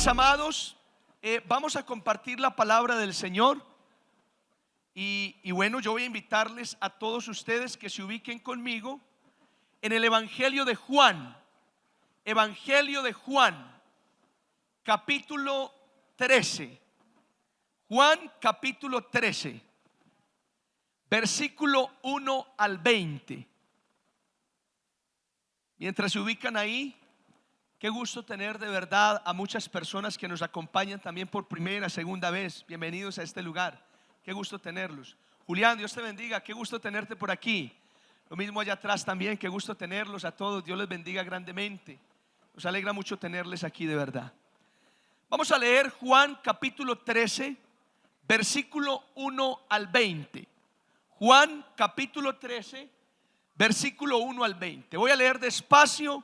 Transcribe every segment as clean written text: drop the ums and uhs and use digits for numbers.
Mis amados, vamos a compartir la palabra del Señor y bueno, yo voy a invitarles a todos ustedes que se ubiquen conmigo en el Evangelio de Juan, capítulo 13. Juan capítulo 13, versículo 1 al 20. Mientras se ubican ahí, qué gusto tener de verdad a muchas personas que nos acompañan también por primera, segunda vez. Bienvenidos a este lugar, qué gusto tenerlos. Julián, Dios te bendiga, qué gusto tenerte por aquí. Lo mismo allá atrás también, qué gusto tenerlos a todos. Dios les bendiga grandemente. Nos alegra mucho tenerles aquí de verdad. Vamos a leer Juan capítulo 13, versículo 1 al 20. Juan capítulo 13, versículo 1 al 20. Voy a leer despacio,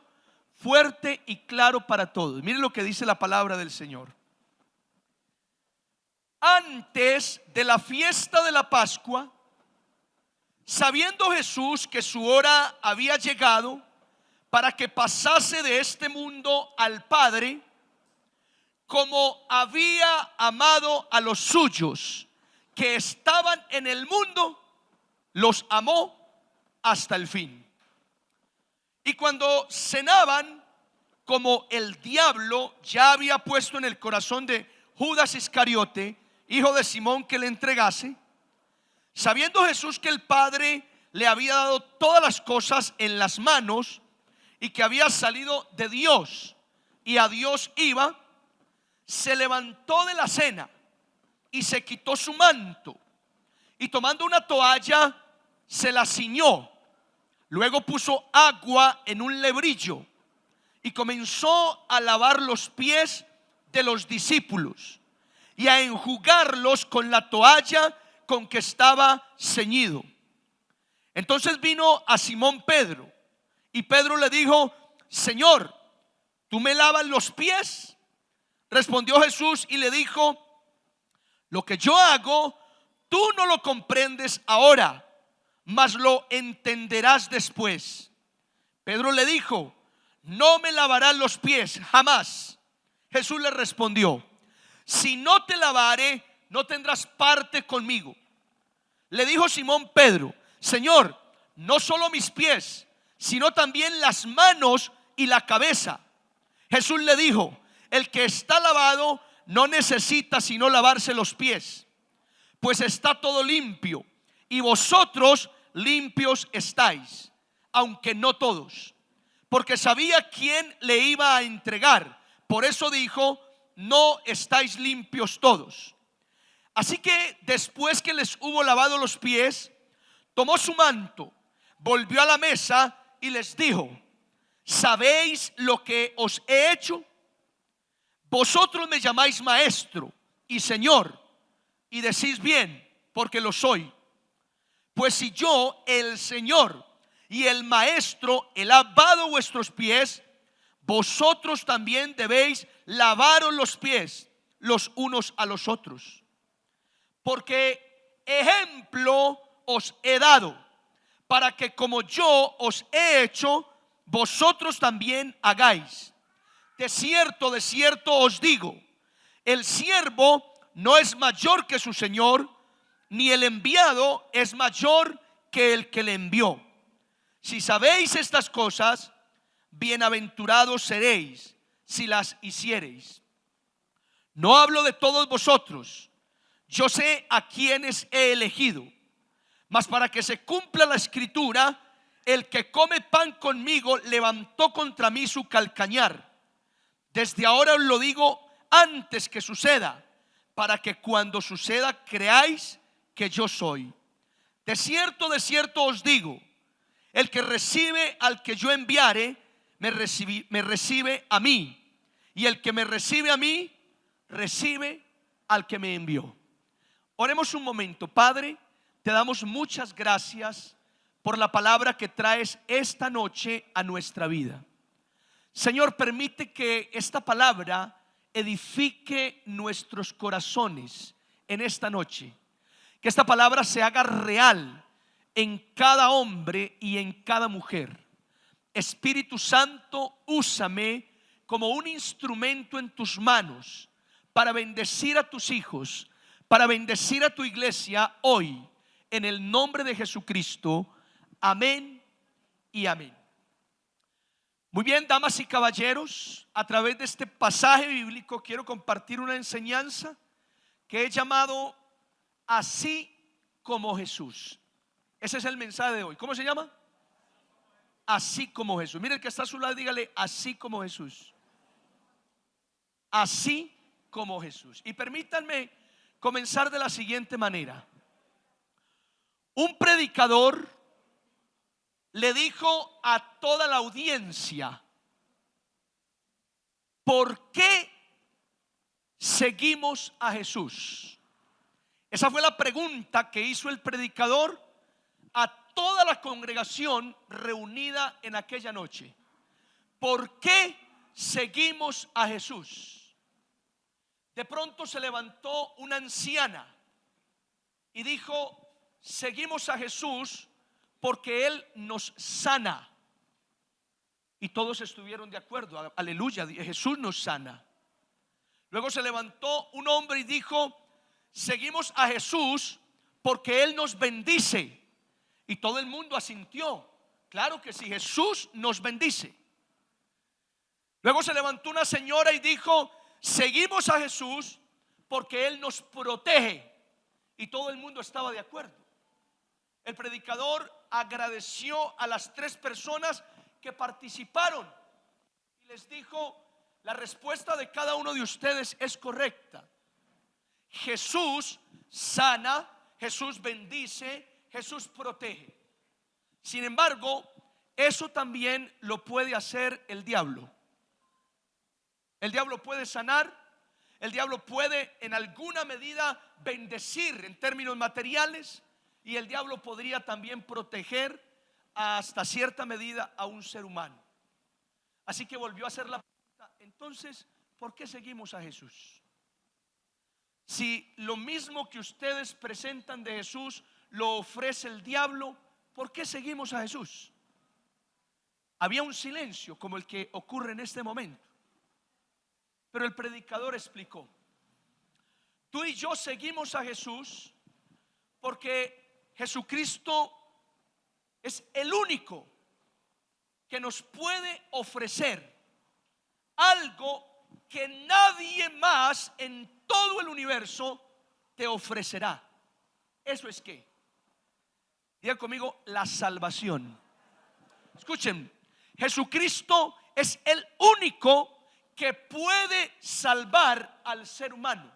fuerte y claro para todos. Miren lo que dice la palabra del Señor. Antes de la fiesta de la Pascua, sabiendo Jesús que su hora había llegado para que pasase de este mundo al Padre, como había amado a los suyos que estaban en el mundo, los amó hasta el fin. Y cuando cenaban, como el diablo ya había puesto en el corazón de Judas Iscariote, hijo de Simón, que le entregase, sabiendo Jesús que el Padre le había dado todas las cosas en las manos y que había salido de Dios y a Dios iba, se levantó de la cena y se quitó su manto y tomando una toalla se la ciñó. Luego puso agua en un lebrillo y comenzó a lavar los pies de los discípulos y a enjugarlos con la toalla con que estaba ceñido. Entonces vino a Simón Pedro y Pedro le dijo: Señor, ¿tú me lavas los pies? Respondió Jesús y le dijo: lo que yo hago, tú no lo comprendes ahora, mas lo entenderás después. Pedro le dijo: no me lavarás los pies jamás. Jesús le respondió: si no te lavare, no tendrás parte conmigo. Le dijo Simón Pedro: Señor, no solo mis pies, sino también las manos y la cabeza. Jesús le dijo: el que está lavado no necesita sino lavarse los pies, pues está todo limpio, y vosotros limpios estáis, aunque no todos, porque sabía quién le iba a entregar. Por eso dijo: no estáis limpios todos. Así que después que les hubo lavado los pies, tomó su manto, volvió a la mesa y les dijo: ¿sabéis lo que os he hecho? Vosotros me llamáis maestro y señor, y decís bien, porque lo soy. Pues si yo, el Señor y el maestro, he lavado vuestros pies, vosotros también debéis lavaros los pies los unos a los otros. Porque ejemplo os he dado, para que como yo os he hecho, vosotros también hagáis. De cierto os digo, el siervo no es mayor que su señor, ni el enviado es mayor que el que le envió. Si sabéis estas cosas, bienaventurados seréis si las hiciereis. No hablo de todos vosotros, yo sé a quienes he elegido, mas para que se cumpla la escritura, el que come pan conmigo levantó contra mí su calcañar. Desde ahora os lo digo antes que suceda, para que cuando suceda creáis que yo soy. De cierto os digo, el que recibe al que yo enviare, me recibe a mí, y el que me recibe a mí, recibe al que me envió. Oremos un momento. Padre, te damos muchas gracias por la palabra que traes esta noche a nuestra vida. Señor, permite que esta palabra edifique nuestros corazones en esta noche. Que esta palabra se haga real en cada hombre y en cada mujer. Espíritu Santo, úsame como un instrumento en tus manos para bendecir a tus hijos, para bendecir a tu iglesia hoy, en el nombre de Jesucristo. Amén y amén. Muy bien, damas y caballeros, a través de este pasaje bíblico quiero compartir una enseñanza que he llamado Así como Jesús. Ese es el mensaje de hoy. ¿Cómo se llama? Así como Jesús. Mire el que está a su lado, dígale: así como Jesús. Así como Jesús. Y permítanme comenzar de la siguiente manera. Un predicador le dijo a toda la audiencia: ¿por qué seguimos a Jesús? Esa fue la pregunta que hizo el predicador a toda la congregación reunida en aquella noche. ¿Por qué seguimos a Jesús? De pronto se levantó una anciana y dijo: seguimos a Jesús porque Él nos sana. Y todos estuvieron de acuerdo. Aleluya, Jesús nos sana. Luego se levantó un hombre y dijo: seguimos a Jesús porque Él nos bendice. Y todo el mundo asintió. Claro que sí, Jesús nos bendice. Luego se levantó una señora y dijo: seguimos a Jesús porque Él nos protege. Y todo el mundo estaba de acuerdo. El predicador agradeció a las tres personas que participaron y les dijo: la respuesta de cada uno de ustedes es correcta. Jesús sana, Jesús bendice, Jesús protege. Sin embargo, eso también lo puede hacer el diablo. El diablo puede sanar, el diablo puede en alguna medida bendecir en términos materiales, y el diablo podría también proteger hasta cierta medida a un ser humano. Así que volvió a hacer la pregunta: entonces, ¿por qué seguimos a Jesús? Si lo mismo que ustedes presentan de Jesús lo ofrece el diablo, ¿por qué seguimos a Jesús? Había un silencio como el que ocurre en este momento. Pero el predicador explicó: tú y yo seguimos a Jesús porque Jesucristo es el único que nos puede ofrecer algo que nadie más en todo el universo te ofrecerá. ¿Eso es qué? Diga conmigo: la salvación. Escuchen, Jesucristo es el único que puede salvar al ser humano.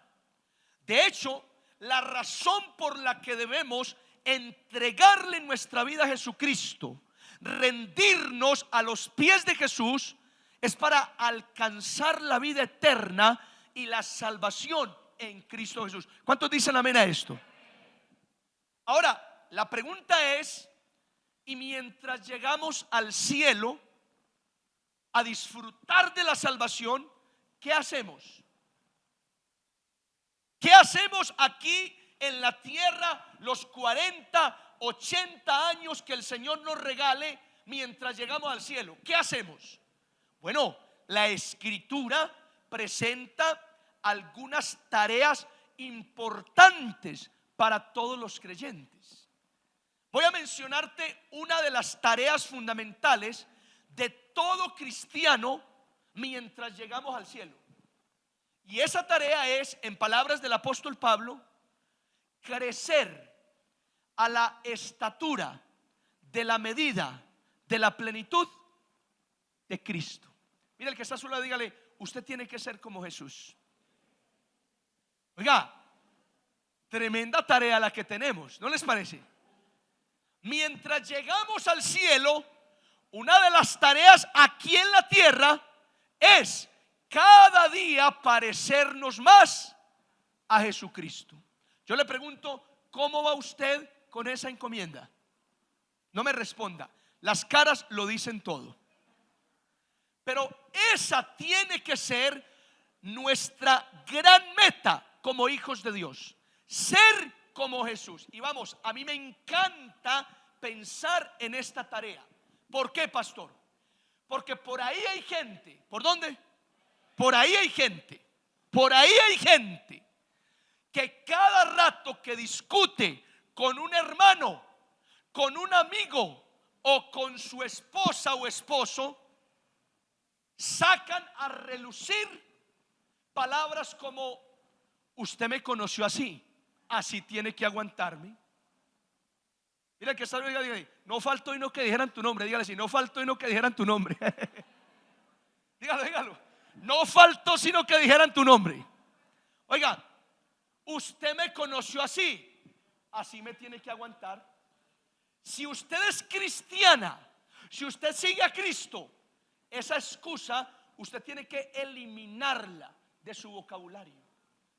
De hecho, la razón por la que debemos entregarle nuestra vida a Jesucristo, rendirnos a los pies de Jesús, es para alcanzar la vida eterna y la salvación en Cristo Jesús. ¿Cuántos dicen amén a esto? Ahora, la pregunta es: y mientras llegamos al cielo a disfrutar de la salvación, ¿qué hacemos? ¿Qué hacemos aquí en la tierra los 40, 80 años que el Señor nos regale mientras llegamos al cielo? ¿Qué hacemos? Bueno, la Escritura presenta algunas tareas importantes para todos los creyentes. Voy a mencionarte una de las tareas fundamentales de todo cristiano mientras llegamos al cielo. Y esa tarea es, en palabras del apóstol Pablo, crecer a la estatura de la medida de la plenitud de Cristo. Mira el que está a su lado, dígale: usted tiene que ser como Jesús. Oiga, tremenda tarea la que tenemos, ¿no les parece? Mientras llegamos al cielo, una de las tareas aquí en la tierra es cada día parecernos más a Jesucristo. Yo le pregunto: ¿cómo va usted con esa encomienda? No me responda, las caras lo dicen todo. Pero esa tiene que ser nuestra gran meta como hijos de Dios: ser como Jesús. Y vamos, a mí me encanta pensar en esta tarea. ¿Por qué, pastor? Porque por ahí hay gente. ¿Por dónde? por ahí hay gente, por ahí hay gente que cada rato que discute con un hermano, con un amigo o con su esposa o esposo, sacan a relucir palabras como: usted me conoció así, así tiene que aguantarme. Mira que está, dígale, no faltó y no que dijeran tu nombre. Dígale así: no faltó y no que dijeran tu nombre. Dígalo, dígalo. No faltó sino que dijeran tu nombre. Oiga, usted me conoció así, así me tiene que aguantar. Si usted es cristiana, si usted sigue a Cristo, esa excusa usted tiene que eliminarla de su vocabulario.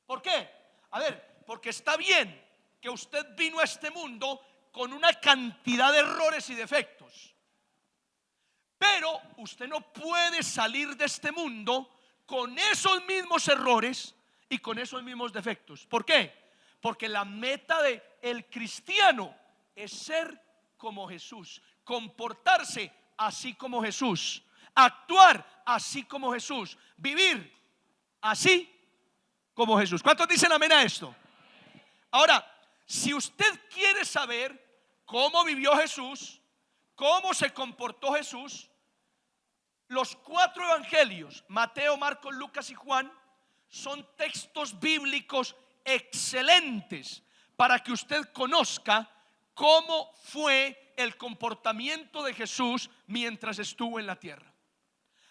¿Por qué? A ver, porque está bien que usted vino a este mundo con una cantidad de errores y defectos, pero usted no puede salir de este mundo con esos mismos errores y con esos mismos defectos. ¿Por qué? Porque la meta del cristiano es ser como Jesús, comportarse así como Jesús, actuar así como Jesús, vivir así como Jesús. ¿Cuántos dicen amén a esto? Ahora, si usted quiere saber cómo vivió Jesús, cómo se comportó Jesús, los 4 evangelios, Mateo, Marcos, Lucas y Juan, son textos bíblicos excelentes para que usted conozca cómo fue el comportamiento de Jesús mientras estuvo en la tierra.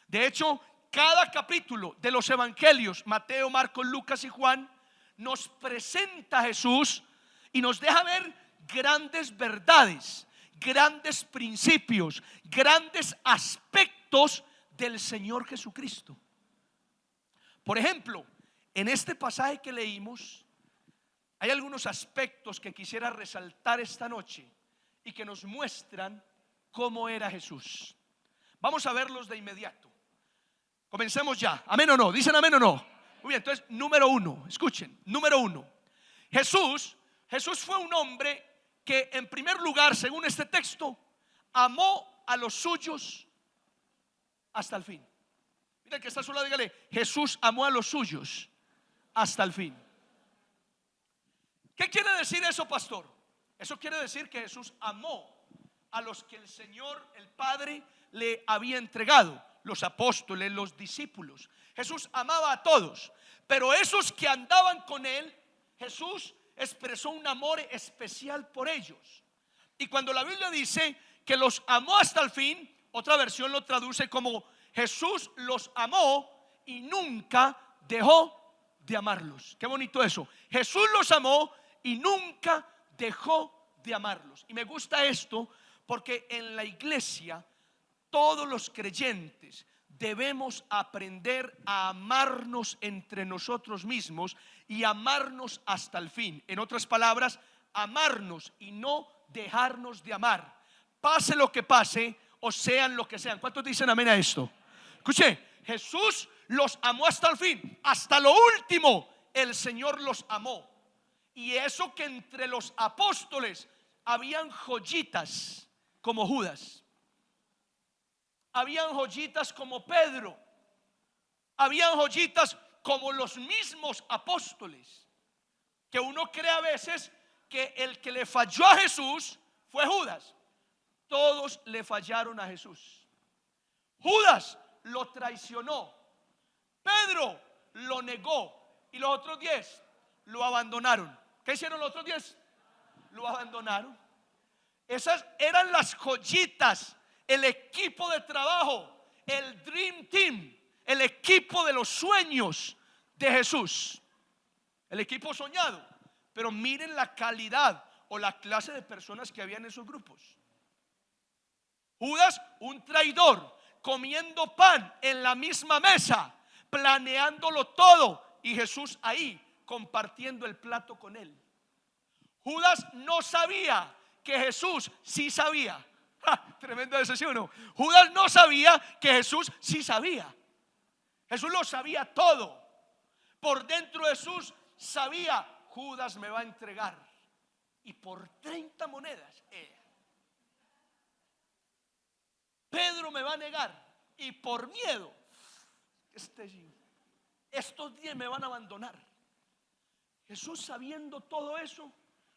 De hecho, cada capítulo de los evangelios, Mateo, Marcos, Lucas y Juan, nos presenta a Jesús y nos deja ver grandes verdades, grandes principios, grandes aspectos del Señor Jesucristo. Por ejemplo, en este pasaje que leímos, hay algunos aspectos que quisiera resaltar esta noche y que nos muestran cómo era Jesús. Vamos a verlos de inmediato. Comencemos ya. ¿Amén o no? ¿Dicen amén o no? Muy bien, entonces, número 1, escuchen, número 1. Jesús fue un hombre que, en primer lugar, según este texto, amó a los suyos hasta el fin. Mira que está a su lado, dígale: Jesús amó a los suyos hasta el fin. ¿Qué quiere decir eso, pastor? Eso quiere decir que Jesús amó a los que el Señor, el Padre, le había entregado, los apóstoles, los discípulos. Jesús amaba a todos, pero esos que andaban con él, Jesús expresó un amor especial por ellos. Y cuando la Biblia dice que los amó hasta el fin, otra versión lo traduce como: Jesús los amó y nunca dejó de amarlos. Qué bonito eso. Jesús los amó y nunca dejó de amarlos. Y me gusta esto porque en la iglesia todos los creyentes debemos aprender a amarnos entre nosotros mismos y amarnos hasta el fin. En otras palabras, amarnos y no dejarnos de amar, pase lo que pase o sean lo que sean. ¿Cuántos dicen amén a esto? Escuche, Jesús los amó hasta el fin, hasta lo último el Señor los amó. Y eso que entre los apóstoles habían joyitas como Judas, habían joyitas como Pedro, habían joyitas como los mismos apóstoles, que uno cree a veces que el que le falló a Jesús fue Judas. Todos le fallaron a Jesús. Judas lo traicionó, Pedro lo negó y los otros 10 lo abandonaron. ¿Qué hicieron los otros 10? Lo abandonaron. Esas eran las joyitas, el equipo de trabajo, el Dream Team, el equipo de los sueños de Jesús, el equipo soñado. Pero miren la calidad o la clase de personas que había en esos grupos. Judas, un traidor, comiendo pan en la misma mesa, planeándolo todo, y Jesús ahí compartiendo el plato con él. Judas no sabía que Jesús sí sabía. Tremenda decisión, ¿no? Judas no sabía que Jesús sí sabía. Jesús lo sabía todo. Por dentro de Jesús sabía: Judas me va a entregar, y por 30 monedas Pedro me va a negar, y por miedo estos 10 me van a abandonar. Jesús, sabiendo todo eso,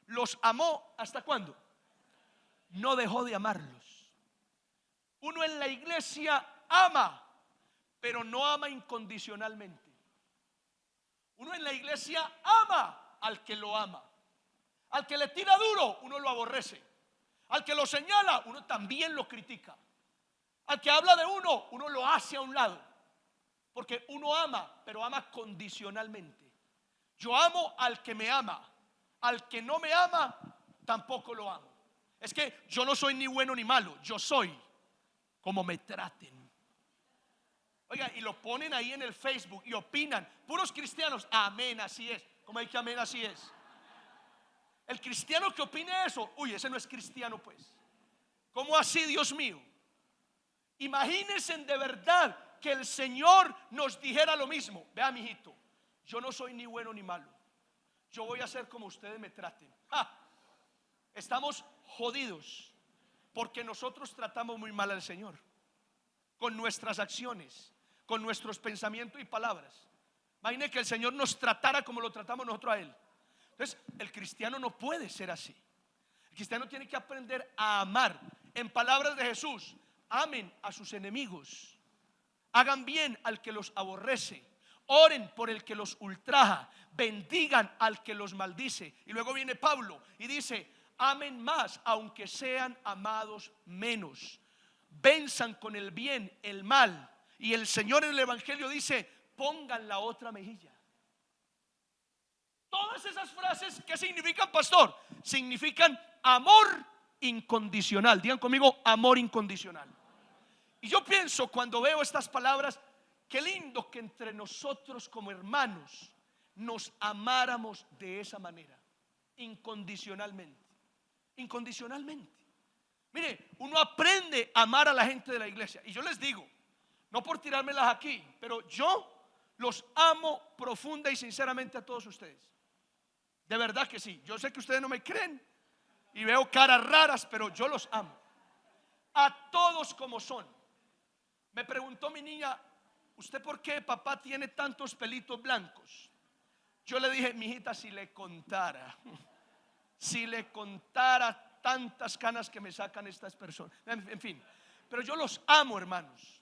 los amó. ¿Hasta cuándo? No dejó de amarlos. Uno en la iglesia ama, pero no ama incondicionalmente. Uno en la iglesia ama al que lo ama. Al que le tira duro, uno lo aborrece. Al que lo señala, uno también lo critica. Al que habla de uno, uno lo hace a un lado. Porque uno ama, pero ama condicionalmente. Yo amo al que me ama. Al que no me ama, tampoco lo amo. Es que yo no soy ni bueno ni malo. Yo soy como me traten. Oiga, y lo ponen ahí en el Facebook y opinan. Puros cristianos, amén, así es. ¿Cómo hay que amén, así es? El cristiano que opine eso, uy, ese no es cristiano pues. ¿Cómo así, Dios mío? Imagínense de verdad que el Señor nos dijera lo mismo. Vea, mijito, yo no soy ni bueno ni malo. Yo voy a hacer como ustedes me traten. ¡Ja! Estamos jodidos porque nosotros tratamos muy mal al Señor con nuestras acciones, con nuestros pensamientos y palabras. Imagine que el Señor nos tratara como lo tratamos nosotros a Él. Entonces, el cristiano no puede ser así. El cristiano tiene que aprender a amar. En palabras de Jesús, amen a sus enemigos, hagan bien al que los aborrece, oren por el que los ultraja, bendigan al que los maldice. Y luego viene Pablo y dice, amen más aunque sean amados menos. Venzan con el bien el mal. Y el Señor en el Evangelio dice, pongan la otra mejilla. Todas esas frases, ¿qué significan, pastor? Significan amor incondicional. Digan conmigo, amor incondicional. Y yo pienso cuando veo estas palabras, qué lindo que entre nosotros como hermanos nos amáramos de esa manera, incondicionalmente. Incondicionalmente. Mire, uno aprende a amar a la gente de la iglesia. Y yo les digo, no por tirármelas aquí, pero yo los amo profunda y sinceramente a todos ustedes. De verdad que sí. Yo sé que ustedes no me creen y veo caras raras, pero yo los amo a todos como son. Me preguntó mi niña, ¿usted por qué papá tiene tantos pelitos blancos? Yo le dije, mijita, si le contara tantas canas que me sacan estas personas. En fin, pero yo los amo, hermanos,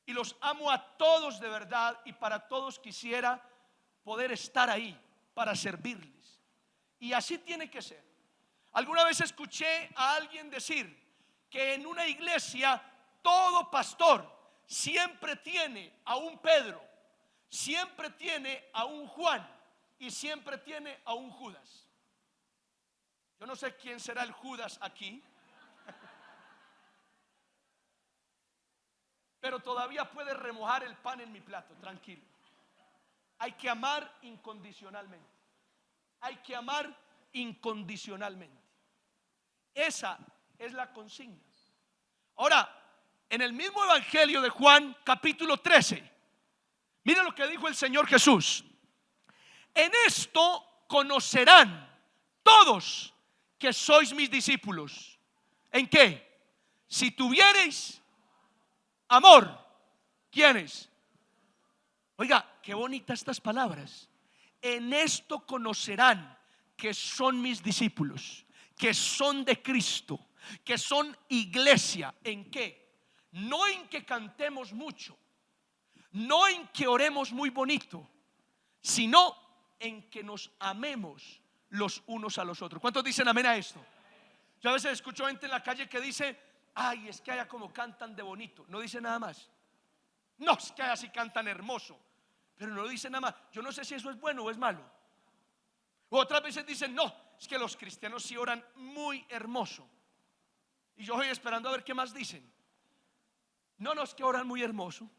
y los amo a todos de verdad, y para todos quisiera poder estar ahí para servirles. Y así tiene que ser. Alguna vez escuché a alguien decir que en una iglesia todo pastor siempre tiene a un Pedro, siempre tiene a un Juan y siempre tiene a un Judas. Yo no sé quién será el Judas aquí, pero todavía puede remojar el pan en mi plato, tranquilo. Hay que amar incondicionalmente. Hay que amar incondicionalmente. Esa es la consigna. Ahora, en el mismo Evangelio de Juan, capítulo 13, mira lo que dijo el Señor Jesús. En esto conocerán todos que sois mis discípulos. ¿En qué? Si tuviereis amor. ¿Quiénes? Oiga, qué bonitas estas palabras. En esto conocerán que son mis discípulos, que son de Cristo, que son iglesia. ¿En qué? No en que cantemos mucho, no en que oremos muy bonito, sino en que nos amemos los unos a los otros. ¿Cuántos dicen amén a esto? Yo a veces escucho gente en la calle que dice, ay, es que allá como cantan de bonito. No dice nada más. No, es que allá sí cantan hermoso, pero no dice nada más. Yo no sé si eso es bueno o es malo. O otras veces dicen, no, es que los cristianos sí oran muy hermoso. Y yo estoy esperando a ver qué más dicen. No, no, es que oran muy hermoso.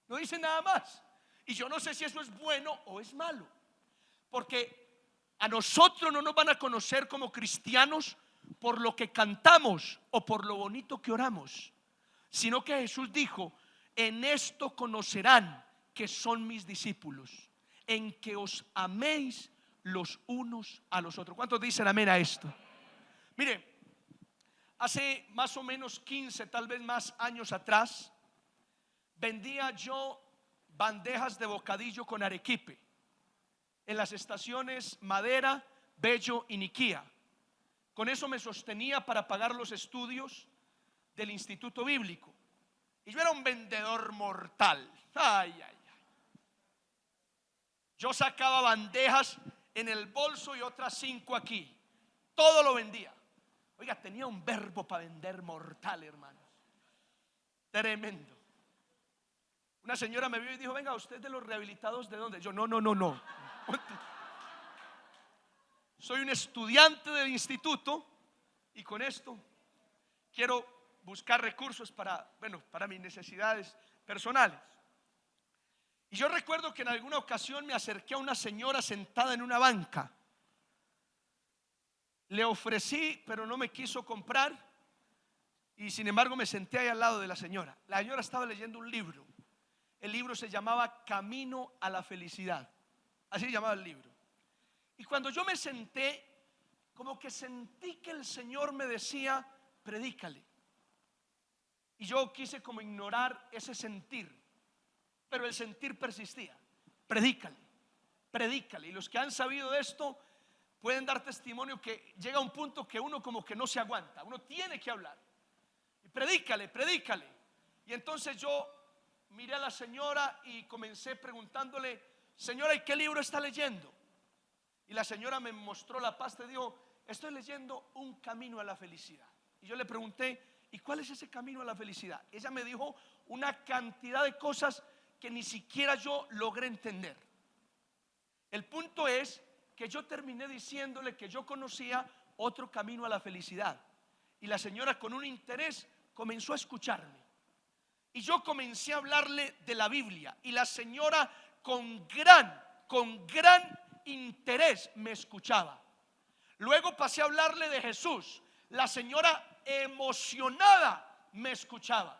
No dicen nada más. Y yo no sé si eso es bueno o es malo, porque a nosotros no nos van a conocer como cristianos por lo que cantamos o por lo bonito que oramos, sino que Jesús dijo, en esto conocerán que son mis discípulos, en que os améis los unos a los otros. ¿Cuántos dicen amén a esto? Mire, hace más o menos 15, tal vez más años atrás, vendía yo bandejas de bocadillo con arequipe en las estaciones Madera, Bello y Niquía. Con eso me sostenía para pagar los estudios del Instituto Bíblico. Y yo era un vendedor mortal. Ay, ay, ay. Yo sacaba bandejas en el bolso y otras 5 aquí. Todo lo vendía. Oiga, tenía un verbo para vender mortal, hermanos. Tremendo. Una señora me vio y dijo: venga, ¿usted de los rehabilitados de dónde? Yo: no. Soy un estudiante del instituto y con esto quiero buscar recursos para mis necesidades personales. Y yo recuerdo que en alguna ocasión me acerqué a una señora sentada en una banca. Le ofrecí, pero no me quiso comprar, y sin embargo me senté ahí al lado de la señora. La señora estaba leyendo un libro. El libro se llamaba Camino a la Felicidad. Así se llamaba el libro. Y cuando yo me senté, como que sentí que el Señor me decía: predícale. Y yo quise como ignorar ese sentir, pero el sentir persistía. Predícale, predícale. Y los que han sabido de esto pueden dar testimonio que llega un punto que uno como que no se aguanta, uno tiene que hablar. Y predícale, predícale. Y entonces yo miré a la señora y comencé preguntándole: señora, ¿y qué libro está leyendo? Y la señora me mostró la pasta y dijo: estoy leyendo Un Camino a la Felicidad. Y yo le pregunté: ¿y cuál es ese camino a la felicidad? Ella me dijo una cantidad de cosas que ni siquiera yo logré entender. El punto es que yo terminé diciéndole que yo conocía otro camino a la felicidad. Y la señora, con un interés, comenzó a escucharme. Y yo comencé a hablarle de la Biblia. Y la señora con gran interés me escuchaba. Luego pasé a hablarle de Jesús. La señora emocionada me escuchaba.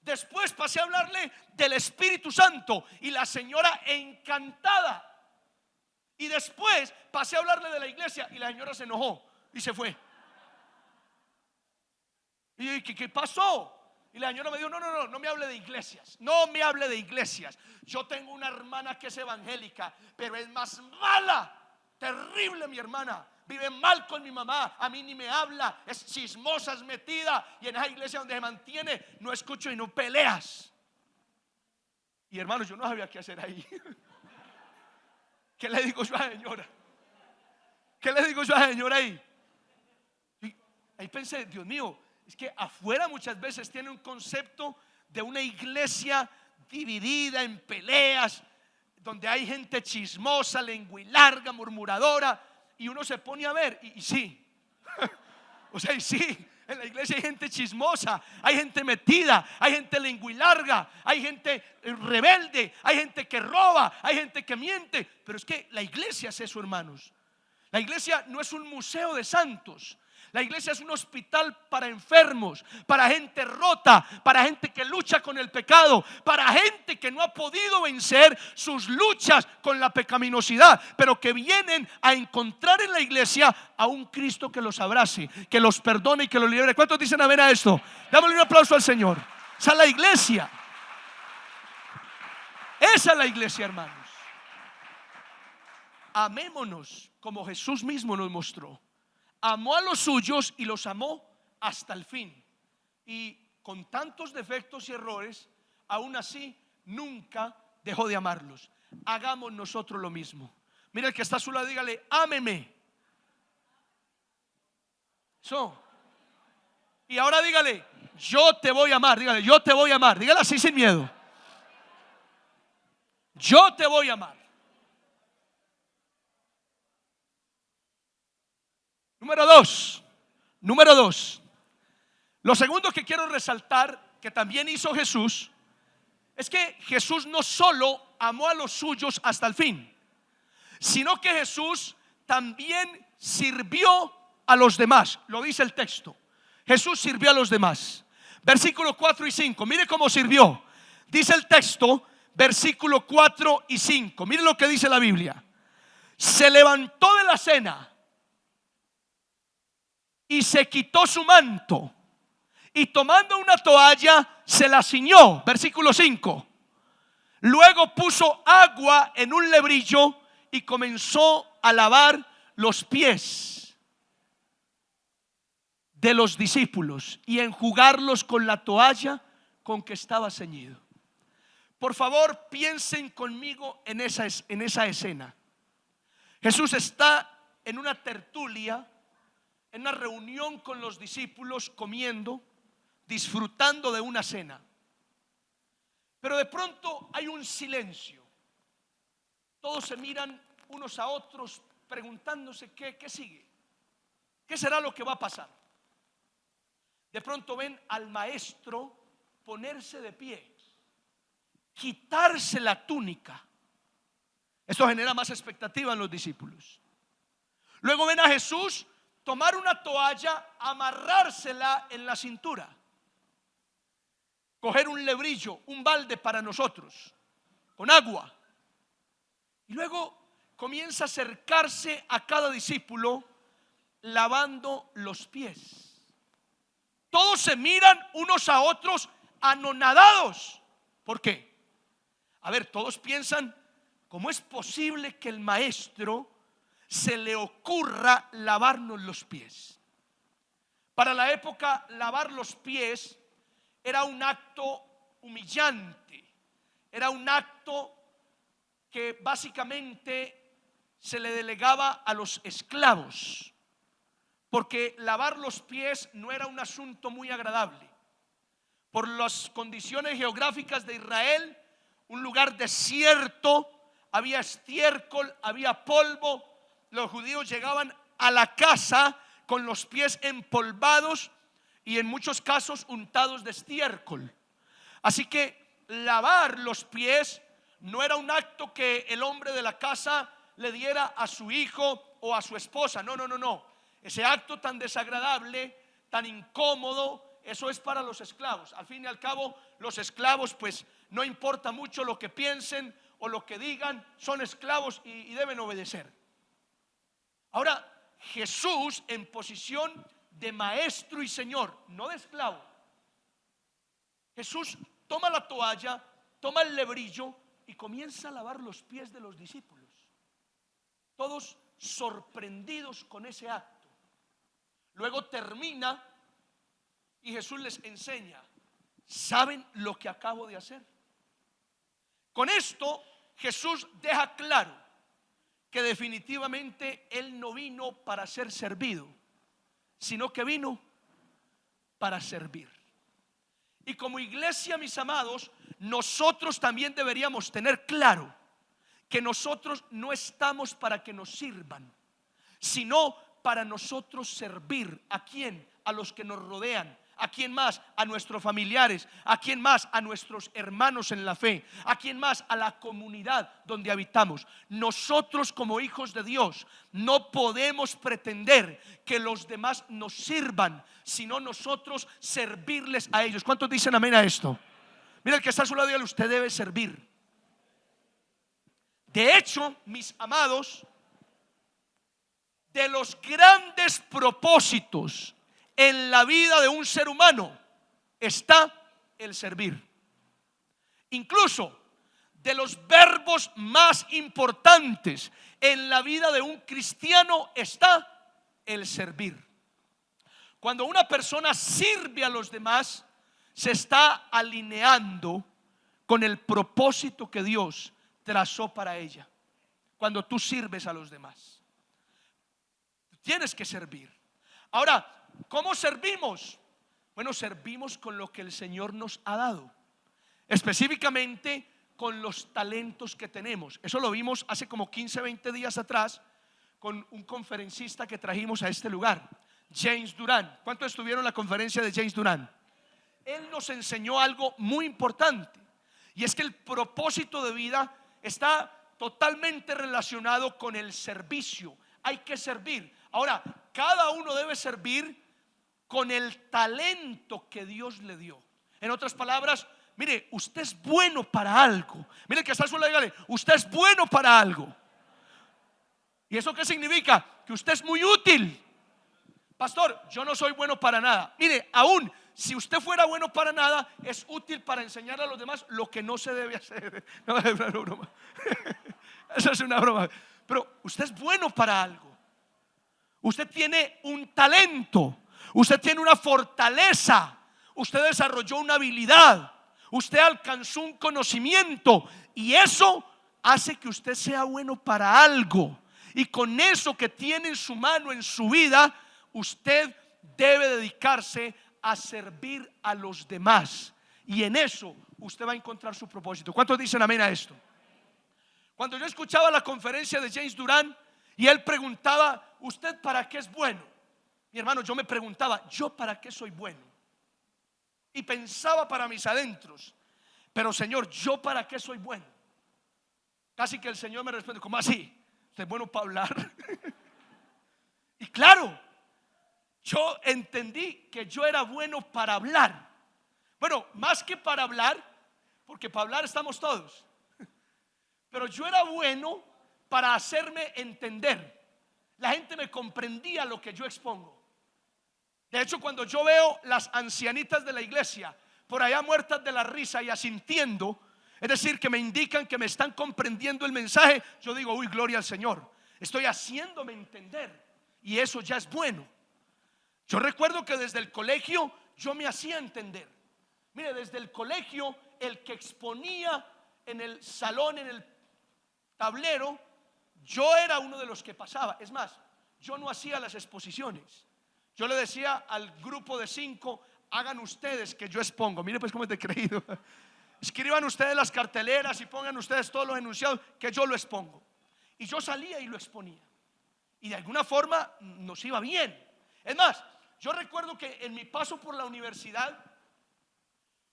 Después pasé a hablarle del Espíritu Santo y la señora encantada. Y después pasé a hablarle de la iglesia y la señora se enojó y se fue. Y ¿qué pasó? Y la señora me dijo: no me hable de iglesias, no me hable de iglesias. Yo tengo una hermana que es evangélica, pero es más mala, terrible mi hermana. Vive mal con mi mamá, a mí ni me habla, es chismosa, es metida. Y en esa iglesia donde se mantiene, no escucho y no peleas. Y hermanos, yo no sabía qué hacer ahí. ¿Qué le digo yo a la señora? ¿Qué le digo yo a la señora ahí? Y ahí pensé: Dios mío, es que afuera muchas veces tiene un concepto de una iglesia dividida en peleas, donde hay gente chismosa, lenguilarga, murmuradora. Y uno se pone a ver y sí, o sea, y sí, en la iglesia hay gente chismosa, hay gente metida, hay gente lenguilarga, hay gente rebelde, hay gente que roba, hay gente que miente. Pero es que la iglesia es eso, hermanos. La iglesia no es un museo de santos. La iglesia es un hospital para enfermos, para gente rota, para gente que lucha con el pecado, para gente que no ha podido vencer sus luchas con la pecaminosidad, pero que vienen a encontrar en la iglesia a un Cristo que los abrace, que los perdone y que los libre. ¿Cuántos dicen amén a esto? Dámosle un aplauso al Señor. Esa es la iglesia. Esa es la iglesia, hermanos. Amémonos como Jesús mismo nos mostró. Amó a los suyos y los amó hasta el fin. Y con tantos defectos y errores, aún así nunca dejó de amarlos. Hagamos nosotros lo mismo. Mira el que está a su lado, dígale: ámeme. Y ahora dígale: yo te voy a amar. Dígale: yo te voy a amar. Dígale así sin miedo: yo te voy a amar. Número dos. Lo segundo que quiero resaltar, que también hizo Jesús, es que Jesús no solo amó a los suyos hasta el fin, sino que Jesús también sirvió a los demás. Lo dice el texto: Jesús sirvió a los demás. Versículos 4 y 5. Mire cómo sirvió. Dice el texto, versículo 4 y 5. Mire lo que dice la Biblia. Se levantó de la cena y se quitó su manto, y tomando una toalla se la ciñó. Versículo 5. Luego puso agua en un lebrillo y comenzó a lavar los pies de los discípulos y enjugarlos con la toalla con que estaba ceñido. Por favor, piensen conmigo en esa escena. Jesús está en una tertulia, en una reunión con los discípulos, comiendo, disfrutando de una cena. Pero de pronto hay un silencio. Todos se miran unos a otros preguntándose qué sigue, qué será lo que va a pasar. De pronto ven al maestro ponerse de pie, quitarse la túnica. Esto genera más expectativa en los discípulos. Luego ven a Jesús tomar una toalla, amarrársela en la cintura, coger un lebrillo, un balde para nosotros, con agua, y luego comienza a acercarse a cada discípulo lavando los pies. Todos se miran unos a otros anonadados. ¿Por qué? A ver, todos piensan, ¿cómo es posible que el maestro se le ocurra lavarnos los pies? Para la época, lavar los pies era un acto humillante, era un acto que básicamente se le delegaba a los esclavos, porque lavar los pies no era un asunto muy agradable. Por las condiciones geográficas de Israel, un lugar desierto, había estiércol, había polvo. Los judíos llegaban a la casa con los pies empolvados y en muchos casos untados de estiércol. Así que lavar los pies no era un acto que el hombre de la casa le diera a su hijo o a su esposa. No. Ese acto tan desagradable, tan incómodo, eso es para los esclavos. Al fin y al cabo, los esclavos, pues no importa mucho lo que piensen o lo que digan, son esclavos y deben obedecer. Ahora, Jesús, en posición de maestro y señor, no de esclavo, Jesús toma la toalla, toma el lebrillo y comienza a lavar los pies de los discípulos, todos sorprendidos con ese acto. Luego termina y Jesús les enseña: ¿saben lo que acabo de hacer? Con esto Jesús deja claro que definitivamente Él no vino para ser servido, sino que vino para servir. Y como iglesia, mis amados, nosotros también deberíamos tener claro que nosotros no estamos para que nos sirvan, sino para nosotros servir. ¿A quién? A los que nos rodean. ¿A quién más? A nuestros familiares. ¿A quién más? A nuestros hermanos en la fe. ¿A quién más? A la comunidad donde habitamos. Nosotros, como hijos de Dios, no podemos pretender que los demás nos sirvan, sino nosotros servirles a ellos. ¿Cuántos dicen amén a esto? Mira, el que está a su lado, dígale: usted debe servir. De hecho, mis amados, de los grandes propósitos en la vida de un ser humano está el servir. Incluso de los verbos más importantes en la vida de un cristiano está el servir. Cuando una persona sirve a los demás, se está alineando con el propósito que Dios trazó para ella. Cuando tú sirves a los demás, tienes que servir. Ahora, ¿cómo servimos? Bueno, servimos con lo que el Señor nos ha dado, específicamente con los talentos que tenemos. Eso lo vimos hace como 15, 20 días atrás con un conferencista que trajimos a este lugar, James Durán. ¿Cuántos estuvieron en la conferencia de James Durán? Él nos enseñó algo muy importante, y es que el propósito de vida está totalmente relacionado con el servicio. Hay que servir. Ahora, cada uno debe servir con el talento que Dios le dio. En otras palabras, mire, usted es bueno para algo. Mire, que está solo, dígale: usted es bueno para algo. ¿Y eso qué significa? Que usted es muy útil. Pastor, yo no soy bueno para nada. Mire, aún si usted fuera bueno para nada, es útil para enseñar a los demás lo que no se debe hacer. No, es una broma. Eso es una broma. Pero usted es bueno para algo. Usted tiene un talento. Usted tiene una fortaleza. Usted desarrolló una habilidad. Usted alcanzó un conocimiento. Y eso hace que usted sea bueno para algo. Y con eso que tiene en su mano, en su vida, usted debe dedicarse a servir a los demás. Y en eso usted va a encontrar su propósito. ¿Cuántos dicen amén a esto? Cuando yo escuchaba la conferencia de James Durán y él preguntaba: ¿usted para qué es bueno? Mi hermano, yo me preguntaba: ¿yo para qué soy bueno? Y pensaba para mis adentros: pero Señor, ¿yo para qué soy bueno? Casi que el Señor me responde: ¿cómo así? ¿Usted es bueno para hablar? Y claro, yo entendí que yo era bueno para hablar. Bueno, más que para hablar, porque para hablar estamos todos, pero yo era bueno para hacerme entender. La gente me comprendía lo que yo expongo. De hecho, cuando yo veo las ancianitas de la iglesia por allá muertas de la risa y asintiendo, es decir, que me indican que me están comprendiendo el mensaje, yo digo: uy, gloria al Señor, estoy haciéndome entender. Y eso ya es bueno. Yo recuerdo que desde el colegio yo me hacía entender. Mire, desde el colegio, el que exponía en el salón, en el tablero, yo era uno de los que pasaba. Es más, yo no hacía las exposiciones. Yo le decía al grupo de 5: hagan ustedes que yo expongo. Mire pues cómo es de creído. Escriban ustedes las carteleras y pongan ustedes todos los enunciados, que yo lo expongo. Y yo salía y lo exponía. Y de alguna forma nos iba bien. Es más, yo recuerdo que en mi paso por la universidad,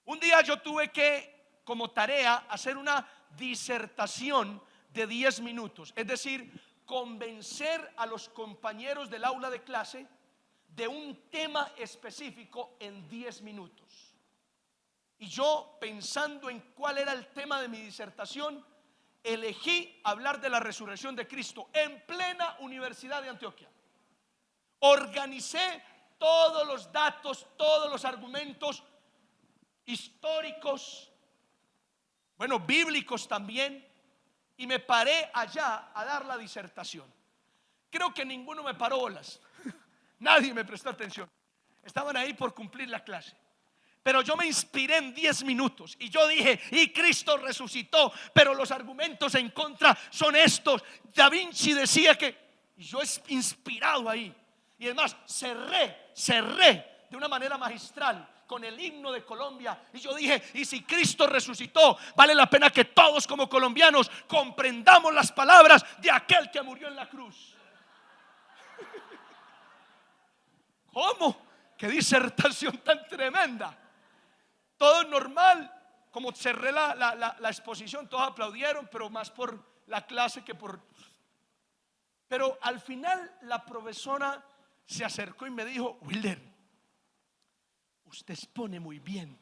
un día yo tuve que, como tarea, hacer una disertación de 10 minutos. Es decir, convencer a los compañeros del aula de clase de un tema específico en 10 minutos. Y yo, pensando en cuál era el tema de mi disertación, elegí hablar de la resurrección de Cristo en plena Universidad de Antioquia. Organicé todos los datos, todos los argumentos históricos, bueno, bíblicos también, y me paré allá a dar la disertación. Creo que ninguno me paró bolas. Nadie me prestó atención. Estaban ahí por cumplir la clase. Pero yo me inspiré en 10 minutos y yo dije: y Cristo resucitó, pero los argumentos en contra son estos. Da Vinci decía que, y yo inspirado ahí. Y además cerré de una manera magistral con el himno de Colombia. Y yo dije: y si Cristo resucitó, vale la pena que todos como colombianos comprendamos las palabras de aquel que murió en la cruz. ¿Cómo? Qué disertación tan tremenda. Todo normal. Como cerré la exposición, todos aplaudieron, pero más por la clase que por... Pero al final la profesora se acercó y me dijo: Wilder, usted expone muy bien.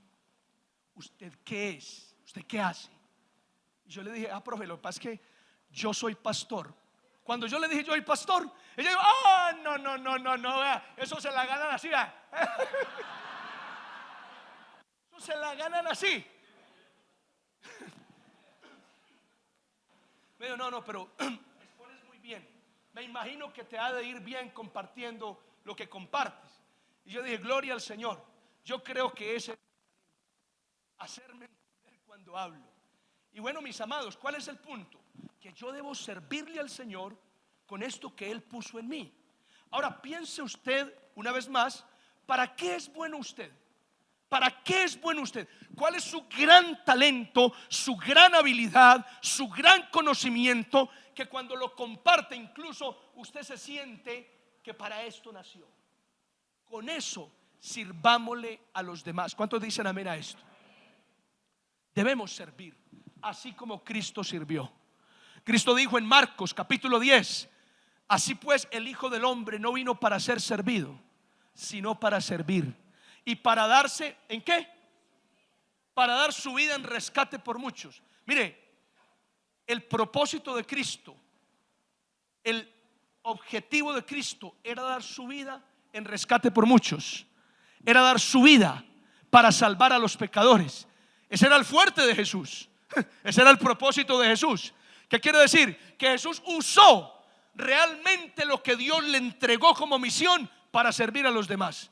¿Usted qué es? ¿Usted qué hace? Y yo le dije: profe, lo que pasa es que yo soy pastor. Cuando yo le dije yo soy pastor, ella dijo: no, vea, eso se la ganan así, vea. Eso se la ganan así. Me dijo: no, pero expones muy bien. Me imagino que te ha de ir bien compartiendo lo que compartes. Y yo dije: gloria al Señor. Yo creo que ese es hacerme entender cuando hablo. Y bueno, mis amados, ¿cuál es el punto? Que yo debo servirle al Señor con esto que Él puso en mí. Ahora piense usted una vez más: ¿para qué es bueno usted? ¿Para qué es bueno usted? ¿Cuál es su gran talento, su gran habilidad, su gran conocimiento, que cuando lo comparte incluso usted se siente que para esto nació? Con eso sirvámosle a los demás. ¿Cuántos dicen amén a esto? Debemos servir así como Cristo sirvió. Cristo dijo en Marcos capítulo 10: así pues el Hijo del Hombre no vino para ser servido, sino para servir y para darse, ¿en qué? Para dar su vida en rescate por muchos. Mire, el propósito de Cristo, el objetivo de Cristo era dar su vida en rescate por muchos. Era dar su vida para salvar a los pecadores. Ese era el fuerte de Jesús. Ese era el propósito de Jesús. ¿Qué quiere decir? Que Jesús usó realmente lo que Dios le entregó como misión para servir a los demás.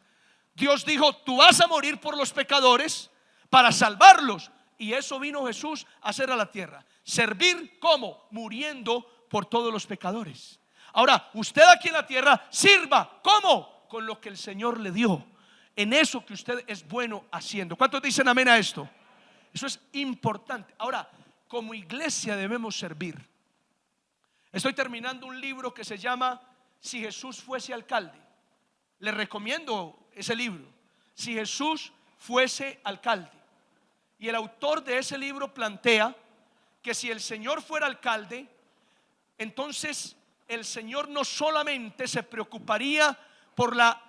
Dios dijo: tú vas a morir por los pecadores para salvarlos. Y eso vino Jesús a hacer a la tierra. Servir, ¿cómo? Muriendo por todos los pecadores. Ahora, usted aquí en la tierra sirva, ¿cómo? Con lo que el Señor le dio, en eso que usted es bueno haciendo. ¿Cuántos dicen amén a esto? Eso es importante. Ahora, como iglesia debemos servir. Estoy terminando un libro que se llama Si Jesús fuese alcalde. Le recomiendo ese libro, Si Jesús fuese alcalde. Y el autor de ese libro plantea que si el Señor fuera alcalde, entonces el Señor no solamente se preocuparía por la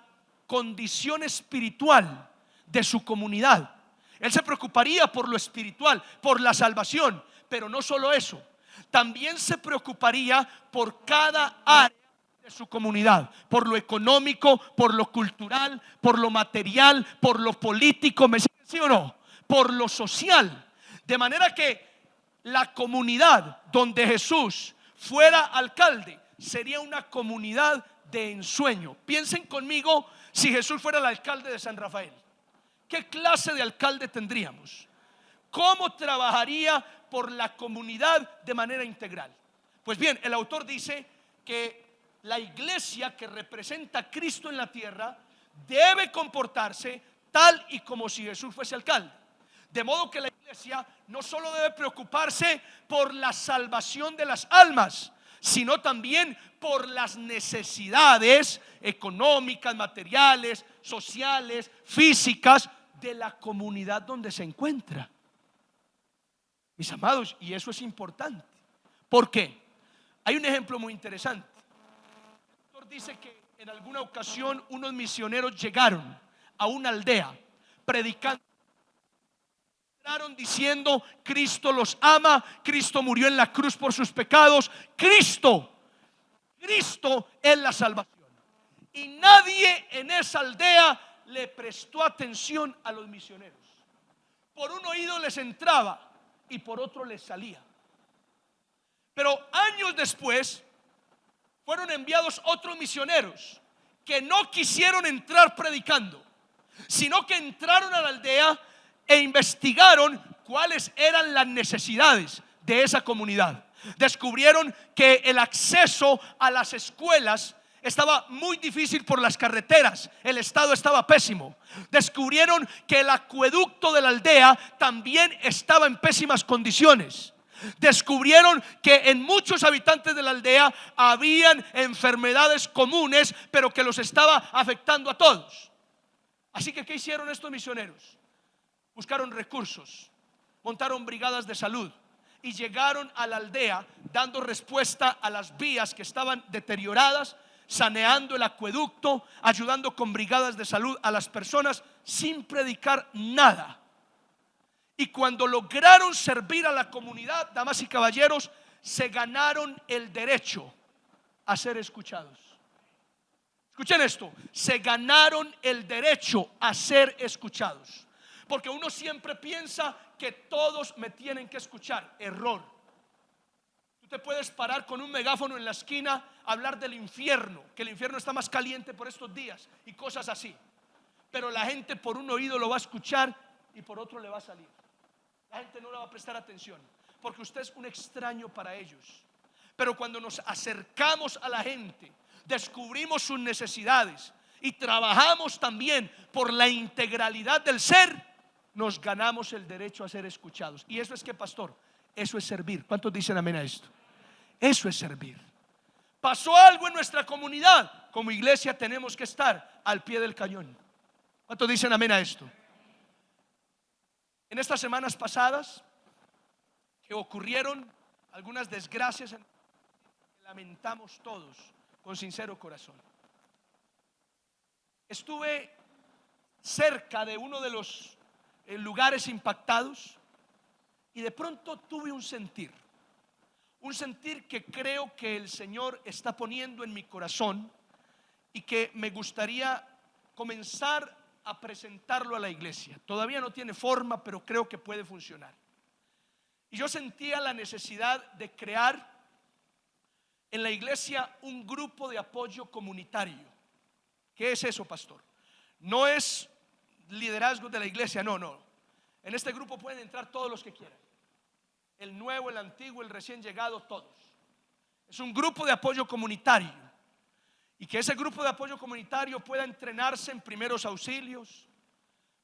condición espiritual de su comunidad, Él se preocuparía por lo espiritual, por la salvación. Pero no solo eso, también se preocuparía por cada área de su comunidad, por lo económico, por lo cultural, por lo material, por lo político, ¿me siguen, sí o no? Por lo social. De manera que la comunidad donde Jesús fuera alcalde sería una comunidad de ensueño. Piensen conmigo, si Jesús fuera el alcalde de San Rafael, ¿qué clase de alcalde tendríamos? ¿Cómo trabajaría por la comunidad de manera integral? Pues bien, el autor dice que la iglesia que representa a Cristo en la tierra debe comportarse tal y como si Jesús fuese alcalde. De modo que la iglesia no solo debe preocuparse por la salvación de las almas, sino también por las necesidades económicas, materiales, sociales, físicas de la comunidad donde se encuentra. Mis amados, y eso es importante. ¿Por qué? Hay un ejemplo muy interesante. El autor dice que en alguna ocasión unos misioneros llegaron a una aldea predicando, diciendo: Cristo los ama, Cristo murió en la cruz por sus pecados, Cristo es la salvación. Y nadie en esa aldea le prestó atención a los misioneros. Por un oído les entraba y por otro les salía. Pero años después fueron enviados otros misioneros que no quisieron entrar predicando, sino que entraron a la aldea e investigaron cuáles eran las necesidades de esa comunidad. Descubrieron que el acceso a las escuelas estaba muy difícil por las carreteras, el estado estaba pésimo. Descubrieron que el acueducto de la aldea también estaba en pésimas condiciones. Descubrieron que en muchos habitantes de la aldea habían enfermedades comunes, pero que los estaba afectando a todos. Así que, ¿qué hicieron estos misioneros? Buscaron recursos, montaron brigadas de salud y llegaron a la aldea dando respuesta a las vías que estaban deterioradas, saneando el acueducto, ayudando con brigadas de salud a las personas sin predicar nada. Y cuando lograron servir a la comunidad, damas y caballeros, se ganaron el derecho a ser escuchados. Escuchen esto, se ganaron el derecho a ser escuchados. Porque uno siempre piensa que todos me tienen que escuchar. Error. Tú te puedes parar con un megáfono en la esquina, hablar del infierno, que el infierno está más caliente por estos días y cosas así. Pero la gente por un oído lo va a escuchar y por otro le va a salir. La gente no le va a prestar atención porque usted es un extraño para ellos. Pero cuando nos acercamos a la gente, descubrimos sus necesidades y trabajamos también por la integralidad del ser, nos ganamos el derecho a ser escuchados. Y eso es que, pastor, eso es servir. ¿Cuántos dicen amén a esto? Eso es servir. Pasó algo en nuestra comunidad, como iglesia tenemos que estar al pie del cañón. ¿Cuántos dicen amén a esto? En estas semanas pasadas que ocurrieron algunas desgracias que lamentamos todos con sincero corazón. Estuve cerca de uno de los lugares impactados y de pronto tuve un sentir que creo que el Señor está poniendo en mi corazón y que me gustaría comenzar a presentarlo a la iglesia. Todavía no tiene forma, pero creo que puede funcionar. Y yo sentía la necesidad de crear en la iglesia un grupo de apoyo comunitario. ¿Qué es eso, pastor? No es liderazgo de la iglesia, no. En este grupo pueden entrar todos los que quieran. El nuevo, el antiguo, el recién llegado, todos. Es un grupo de apoyo comunitario. Y que ese grupo de apoyo comunitario pueda entrenarse en primeros auxilios,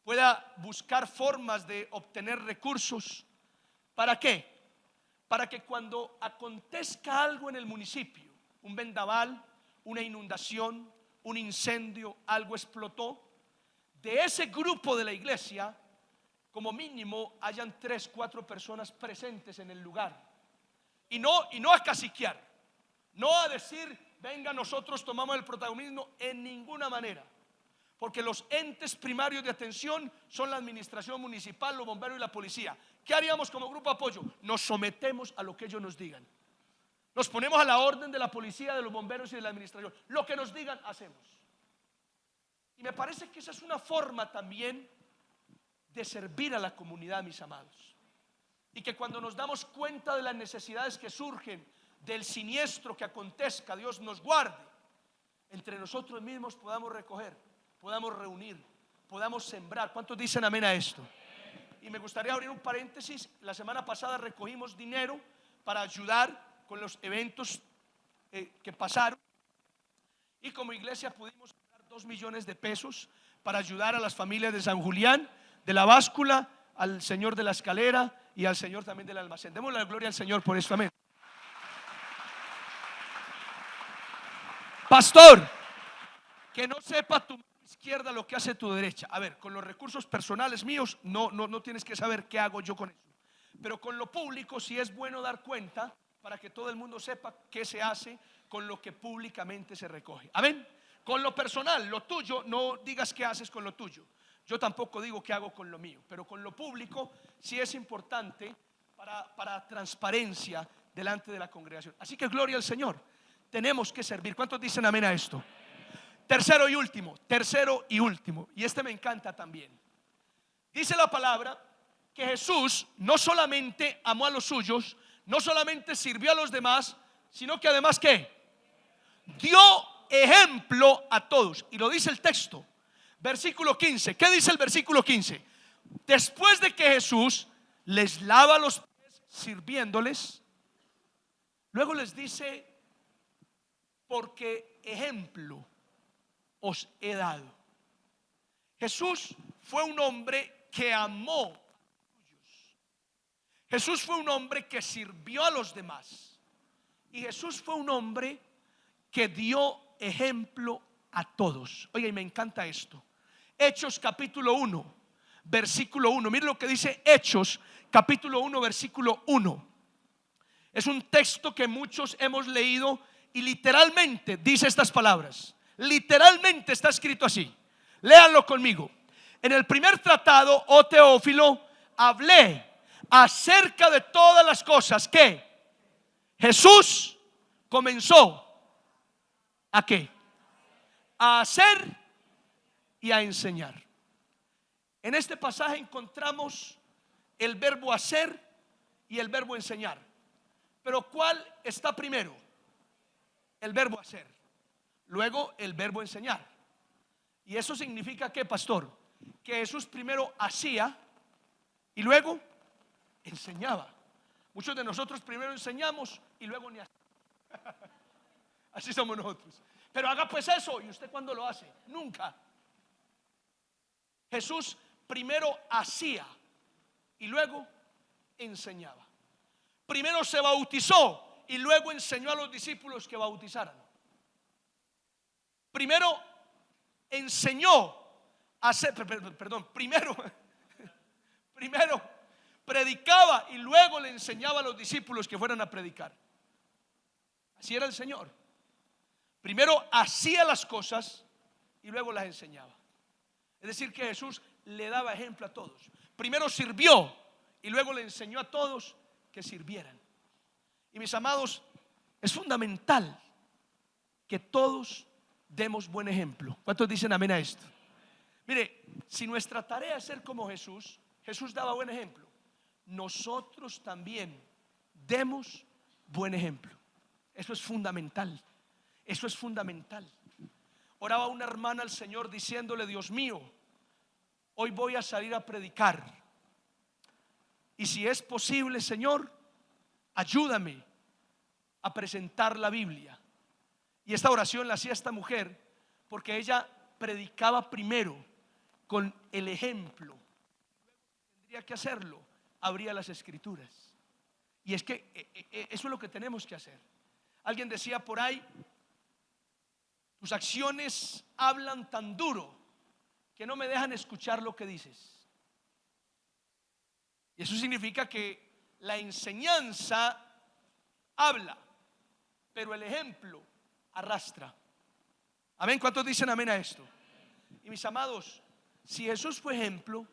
pueda buscar formas de obtener recursos. ¿Para qué? Para que cuando acontezca algo en el municipio, un vendaval, una inundación, un incendio, algo explotó, de ese grupo de la iglesia, como mínimo hayan 3, 4 personas presentes en el lugar. Y no a caciquear, no a decir, venga, nosotros tomamos el protagonismo, en ninguna manera. Porque los entes primarios de atención son la administración municipal, los bomberos y la policía. ¿Qué haríamos como grupo de apoyo? Nos sometemos a lo que ellos nos digan. Nos ponemos a la orden de la policía, de los bomberos y de la administración. Lo que nos digan, hacemos. Y me parece que esa es una forma también de servir a la comunidad, mis amados. Y que cuando nos damos cuenta de las necesidades que surgen, del siniestro que acontezca, Dios nos guarde, entre nosotros mismos podamos recoger, podamos reunir, podamos sembrar. ¿Cuántos dicen amén a esto? Y me gustaría abrir un paréntesis. La semana pasada recogimos dinero para ayudar con los eventos que pasaron, y como iglesia pudimos dar 2 millones de pesos para ayudar a las familias de San Julián, de la báscula, al señor de la escalera y al señor también del almacén. Demos la gloria al Señor por esto, amén. Pastor, que no sepa tu mano izquierda lo que hace tu derecha. A ver, con los recursos personales míos no tienes que saber qué hago yo con eso. Pero con lo público sí es bueno dar cuenta para que todo el mundo sepa qué se hace con lo que públicamente se recoge. Amén. Con lo personal, lo tuyo, no digas qué haces con lo tuyo. Yo tampoco digo qué hago con lo mío, pero con lo público sí es importante para transparencia delante de la congregación. Así que gloria al Señor. Tenemos que servir. ¿Cuántos dicen amén a esto? Tercero y último, y este me encanta también. Dice la palabra que Jesús no solamente amó a los suyos, no solamente sirvió a los demás, sino que además ¿qué? Dio ejemplo a todos. Y lo dice el texto, versículo 15. ¿Qué dice el versículo 15? Después de que Jesús les lava los pies sirviéndoles, luego les dice, porque ejemplo os he dado. Jesús fue un hombre que amó a los suyos. Jesús fue un hombre que sirvió a los demás. Y Jesús fue un hombre que dio ejemplo a todos. Oye, y me encanta esto. Hechos capítulo 1, versículo 1. Mire lo que dice Hechos capítulo 1, versículo 1. Es un texto que muchos hemos leído y literalmente dice estas palabras. Literalmente está escrito así. Léanlo conmigo. En el primer tratado, oh Teófilo, hablé acerca de todas las cosas que Jesús comenzó ¿a qué? A hacer y a enseñar. En este pasaje encontramos el verbo hacer y el verbo enseñar. Pero ¿cuál está primero? El verbo hacer. Luego el verbo enseñar. Y eso significa que, pastor, que Jesús primero hacía y luego enseñaba. Muchos de nosotros primero enseñamos y luego ni hacemos. Así somos nosotros. Pero haga pues eso. ¿Y usted cuándo lo hace? Nunca. Jesús primero hacía y luego enseñaba. Primero se bautizó y luego enseñó a los discípulos que bautizaran. Primero enseñó a hacer, primero predicaba y luego le enseñaba a los discípulos que fueran a predicar. Así era el Señor. Primero hacía las cosas y luego las enseñaba. Es decir, que Jesús le daba ejemplo a todos. Primero sirvió y luego le enseñó a todos que sirvieran. Y mis amados, es fundamental que todos demos buen ejemplo. ¿Cuántos dicen amén a esto? Mire, si nuestra tarea es ser como Jesús, Jesús daba buen ejemplo, nosotros también demos buen ejemplo. Eso es fundamental. Eso es fundamental. Oraba una hermana al Señor diciéndole: Dios mío, hoy voy a salir a predicar, y si es posible, Señor, ayúdame a presentar la Biblia. Y esta oración la hacía esta mujer porque ella predicaba primero con el ejemplo. Tendría que hacerlo, abría las escrituras. Y es que eso es lo que tenemos que hacer. Alguien decía por ahí: tus acciones hablan tan duro que no me dejan escuchar lo que dices. Y eso significa que la enseñanza habla, pero el ejemplo arrastra. Amén. ¿Cuántos dicen amén a esto? Y mis amados, si Jesús fue ejemplo,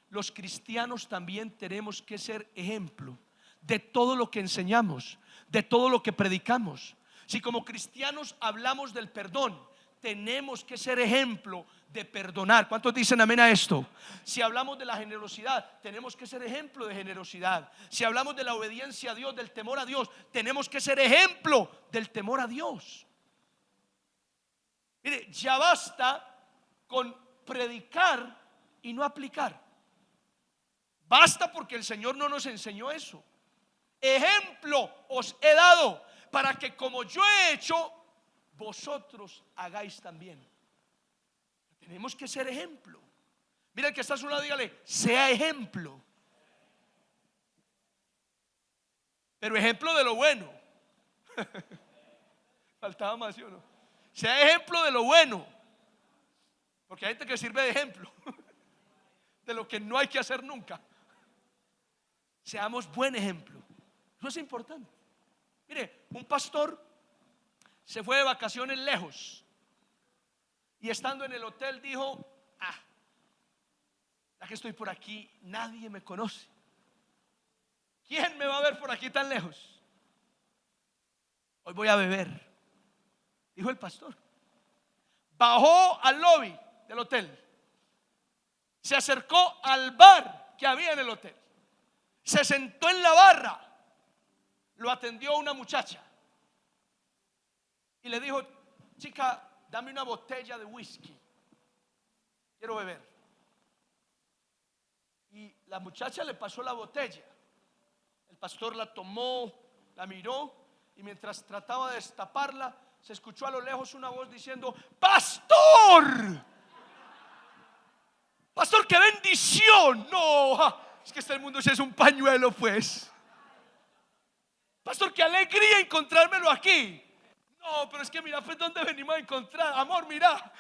los cristianos también tenemos que ser ejemplo de todo lo que enseñamos, de todo lo que predicamos. Si como cristianos hablamos del perdón, tenemos que ser ejemplo de perdonar. ¿Cuántos dicen amén a esto? Si hablamos de la generosidad, tenemos que ser ejemplo de generosidad. Si hablamos de la obediencia a Dios, del temor a Dios, tenemos que ser ejemplo del temor a Dios. Mire, ya basta con predicar y no aplicar. Basta, porque el Señor no nos enseñó eso. Ejemplo os he dado para que como yo he hecho, vosotros hagáis también. Tenemos que ser ejemplo. Mira el que está a su lado, dígale: sea ejemplo. Pero ejemplo de lo bueno. Faltaba más, ¿sí o no? Sea ejemplo de lo bueno, porque hay gente que sirve de ejemplo de lo que no hay que hacer nunca. Seamos buen ejemplo. Eso es importante. Mire, un pastor se fue de vacaciones lejos y estando en el hotel dijo: ya que estoy por aquí, nadie me conoce. ¿Quién me va a ver por aquí tan lejos? Hoy voy a beber, dijo el pastor. Bajó al lobby del hotel, se acercó al bar que había en el hotel, se sentó en la barra, lo atendió una muchacha y le dijo: chica, dame una botella de whisky, quiero beber. Y la muchacha le pasó la botella. El pastor la tomó, la miró, y mientras trataba de destaparla, se escuchó a lo lejos una voz diciendo: ¡pastor! ¡Pastor, qué bendición! No, es que este mundo es un pañuelo, pues. Pastor, qué alegría encontrármelo aquí. No, pero es que mira, pues dónde venimos a encontrar. Amor, mira.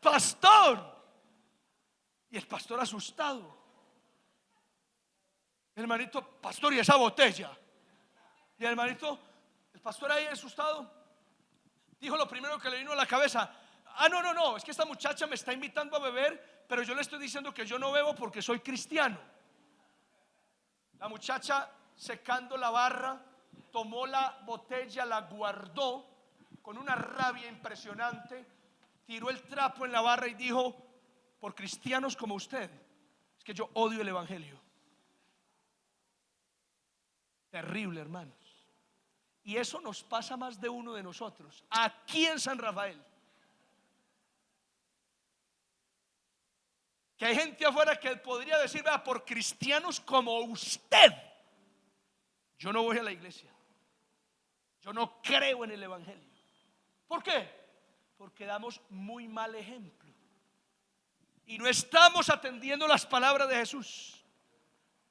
Pastor. Y el pastor asustado. El hermanito: pastor, ¿y esa botella? Y el hermanito, el pastor ahí asustado, dijo lo primero que le vino a la cabeza: no, es que esta muchacha me está invitando a beber, pero yo le estoy diciendo que yo no bebo porque soy cristiano. La muchacha, secando la barra, tomó la botella, la guardó con una rabia impresionante, tiró el trapo en la barra y dijo: por cristianos como usted, es que yo odio el evangelio. Terrible, hermanos. Y eso nos pasa a más de uno de nosotros aquí en San Rafael. Que hay gente afuera que podría decir: vea, por cristianos como usted, yo no voy a la iglesia, yo no creo en el evangelio. ¿Por qué? Porque damos muy mal ejemplo y no estamos atendiendo las palabras de Jesús.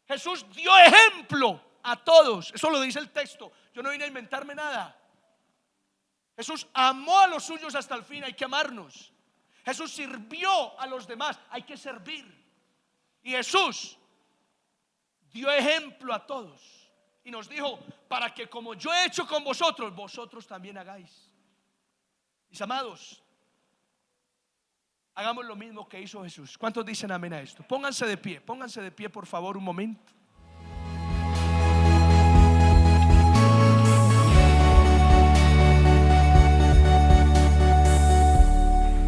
Jesús dio ejemplo a todos, eso lo dice el texto. Yo no vine a inventarme nada. Jesús amó a los suyos hasta el fin, hay que amarnos. Jesús sirvió a los demás, hay que servir. Y Jesús dio ejemplo a todos y nos dijo: para que como yo he hecho con vosotros, vosotros también hagáis. Mis amados, hagamos lo mismo que hizo Jesús. ¿Cuántos dicen amén a esto? Pónganse de pie por favor un momento.